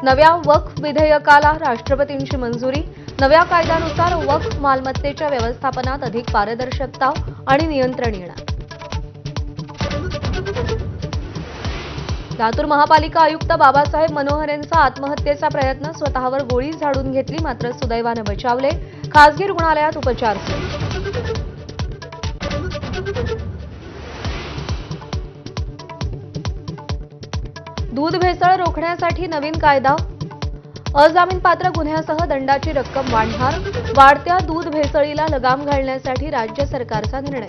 नव्या वक्फ विधेयकाला राष्ट्रपतींची मंजुरी। नव्या कायद्यानुसार वक्फ मालमत्तेच्या व्यवस्थापनात अधिक पारदर्शकता आणि नियंत्रण येणार। लातूर महापालिका आयुक्त बाबासाहेब मनोहर यांचा आत्महत्येचा प्रयत्न, स्वतःवर गोळी झाडून घेतली मात्र सुदैवाने बचावले। खासगी रुग्णालयात उपचार सुरू। दूध भेसळ रोखण्यासाठी नवीन कायदा, अजामीनपात्र गुन्ह्यासह दंडाची रक्कम वाढणार। वाढत्या दूध भेसळीला लगाम घालण्यासाठी राज्य सरकारचा निर्णय।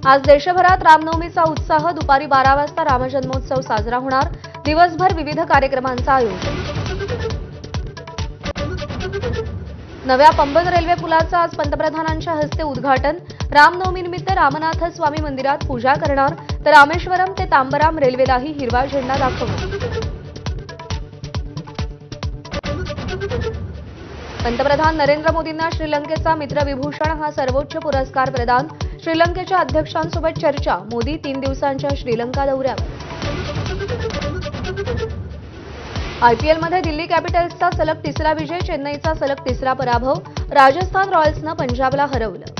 आज देशभरात रामनवमीचा उत्साह, दुपारी 12 वाजता रामजन्मोत्सव साजरा होणार। दिवसभर विविध कार्यक्रमांचं आयोजन। नव्या पंबन रेल्वे पुलाचं आज पंतप्रधानांच्या हस्ते उद्घाटन। रामनवमीनिमित्त रामनाथ स्वामी मंदिरात पूजा करणार तर रामेश्वरम ते तांबराम रेल्वेलाही हिरवा झेंडा दाखवणार। पंतप्रधान नरेंद्र मोदींना श्रीलंकेचा मित्रविभूषण हा सर्वोच्च पुरस्कार प्रदान। श्रीलंकेच्या अध्यक्षांसोबत चर्चा। मोदी 3 दिवसांच्या श्रीलंका दौऱ्यावर। आयपीएलमध्ये दिल्ली कॅपिटल्सचा सलग तिसरा विजय, चेन्नईचा सलग तिसरा पराभव। राजस्थान रॉयल्सनं पंजाबला हरवलं।